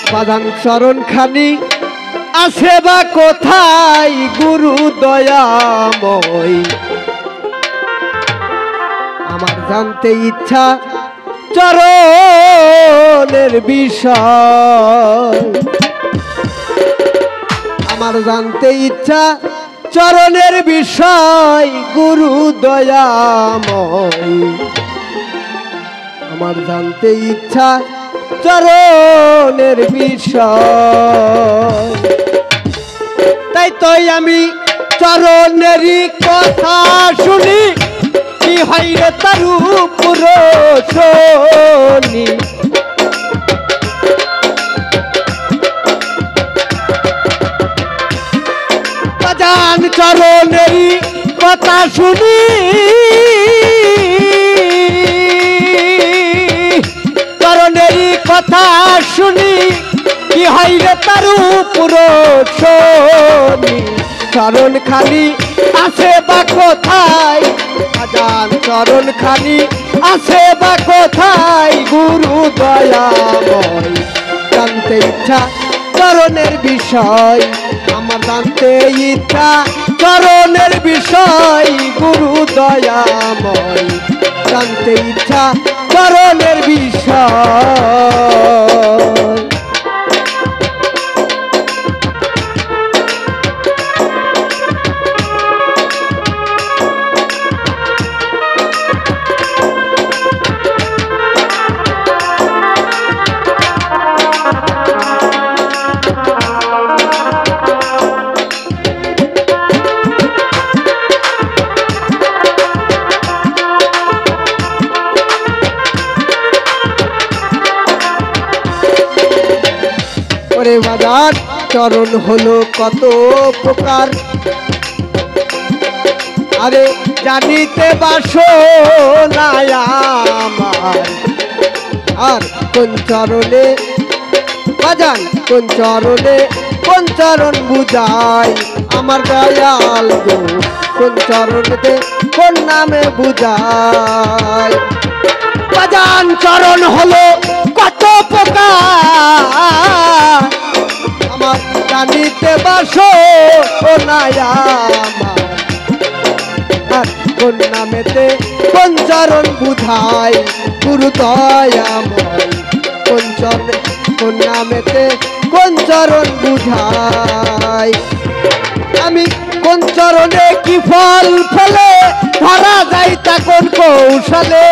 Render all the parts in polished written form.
বাদান চরণ খানি আছে বা কোথায় গুরু দয়াময় আমার জানতে ইচ্ছা চরণের বিষয় আমার জানতে ইচ্ছা চরণের বিষয় গুরু দয়াময় আমার জানতে ইচ্ছা চরণের বিষয় তাই তো আমি চরণেরই কথা শুনি কি হয় রে তারু পুরো শুনি বাজান চরণেরই কথা শুনি চরণেরই কথা শুনি কি হয় রে তারু পুরো শুনি চরণ খালি আছে বা কোথায় বাজান চরণ খালি আছে বা কোথায় গুরু দয়াময় জানতে ইচ্ছা চরণের বিষয় আমার জানতে ইচ্ছা চরণের বিষয় গুরু দয়াময় জানতে ইচ্ছা চরণের বিষয় বাজার চরণ হলো কত প্রকার আরে জানিতে বাসনা আমার আর কোন চরণে বাজান কোন চরণে কোন চরণ বুঝাই আমার দয়াল গো কোন চরণেতে কোন নামে বুঝাই বাজান চরণ হলো কত প্রকার আমার জানিতে বাসো ও নায়া আর কোন নামেতে কোন চরণ বুঝাই গুরু দয়াময় কোন নামেতে কোন চরণ বুঝাই আমি কোন চরণে কি ফল ফলে ধরা যায় তা কোন কৌশলে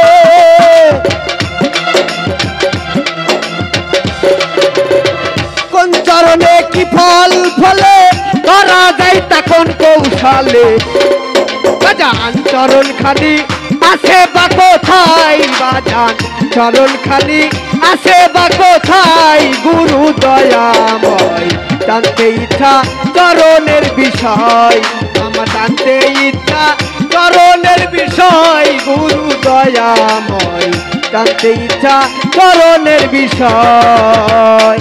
কোন চরণে কি ফল ফলে ধরা যায় তা কোন কৌশলে বাজান চরণ খানি আছে বা কোথায় বাজান চরণ খানি আছে বা কোথায় গুরু দয়াময় জানতে ইচ্ছা চরণের বিষয় আমার জানতে ইচ্ছা চরণের বিষয় গুরু দয়াময় জানতে ইচ্ছা চরণের বিষয়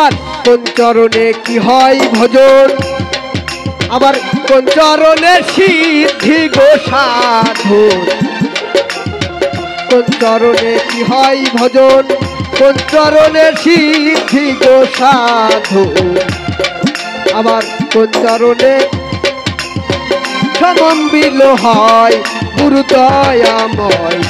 আর কোন চরণে কি হয় ভজন আবার কোন চরণে সিদ্ধি গো সাধন কোন চরণে কি হয় ভজন কোন চরণে সিদ্ধি গো সাধন আবার কোন চরণে সমম্বিল হয় গুরু দয়াময়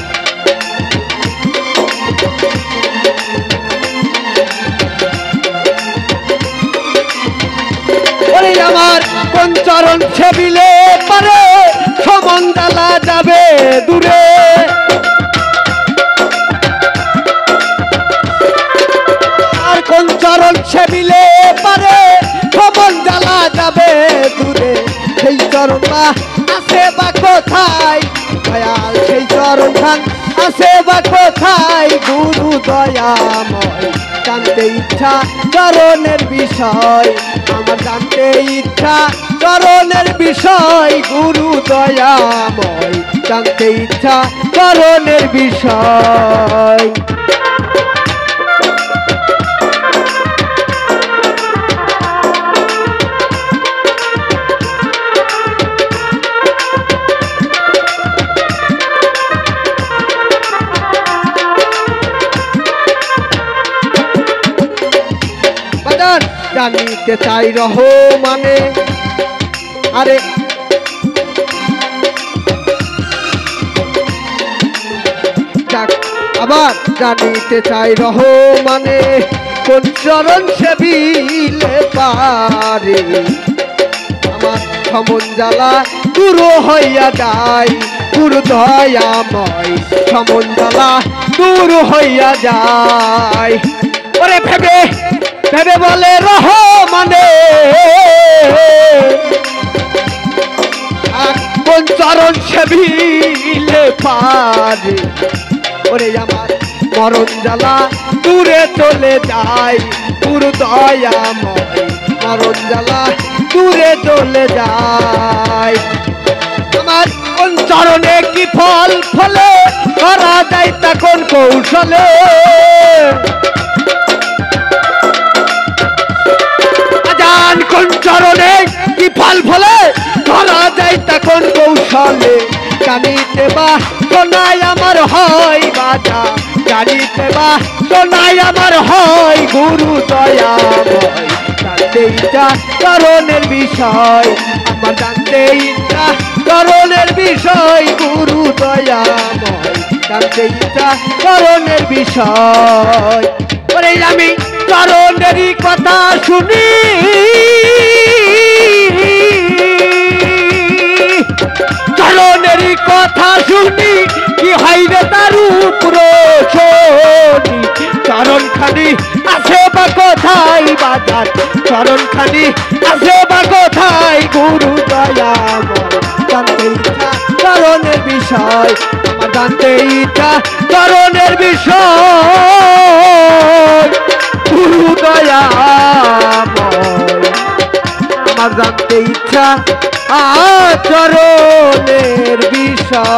আমার কোন চরণ ছেবিলে পারে সমন্দালা যাবে দূরে আর কোন চরণ ছেবিলে পারে সমন্দালা যাবে দূরে সেই চরণটা আছে বা কোথায় দয়াল সেই চরণ খান আছে বা কোথায় গুরু দয়াময় জানতে ইচ্ছা চরণের বিষয় আমার জানতে ইচ্ছা চরণের বিষয় গুরু দয়াময় জানতে ইচ্ছা চরণের বিষয় জানিতে চাই রহমানে আরে আবার জানিতে চাই রহমানে কোন চরণ সেবিলে পারে আমার সমন জ্বালা দূর হইয়া যায় গুরু দয়াময় সমন জ্বালা দূর হইয়া যায় ওরে ভেবে ভেবে বলে রহমানে কোন চরণ সেবিলে পারে ওরে আমার মরণ জ্বালা দূরে চলে যায় গুরু দয়াময় মরণ জ্বালা দূরে চলে যায় আমার কোন চরণে কি ফল ফলে করা যায় তা কোন কৌশলে আজান কোন চরণে কি ফল ফলে করা যায় তা কোন কৌশলে জানিতে বা শোনাই আমার হয় বাজা জানিতে বা শোনাই আমার হয় গুরু দয়াময় জানতে ইচ্ছা চরণের বিষয় আমার জানতে ইচ্ছা চরণের বিষয় গুরু দয়াময় জানতে ইচ্ছা চরণের বিষয় ওরে আমি চরণেরই কথা শুনি চরণেরই কথা শুনি কি হইবে তার উপরে চরণ খানি আছে বা কোথায় বাজার চরণ খানি আছে বা কোথায় গুরু দয়াময় জানতে ইচ্ছা চরণের বিষয় আমার জানতে ইচ্ছা চরণের বিষয় গুরু দয়াময় আমার জানতে ইচ্ছা চরণের বিষয়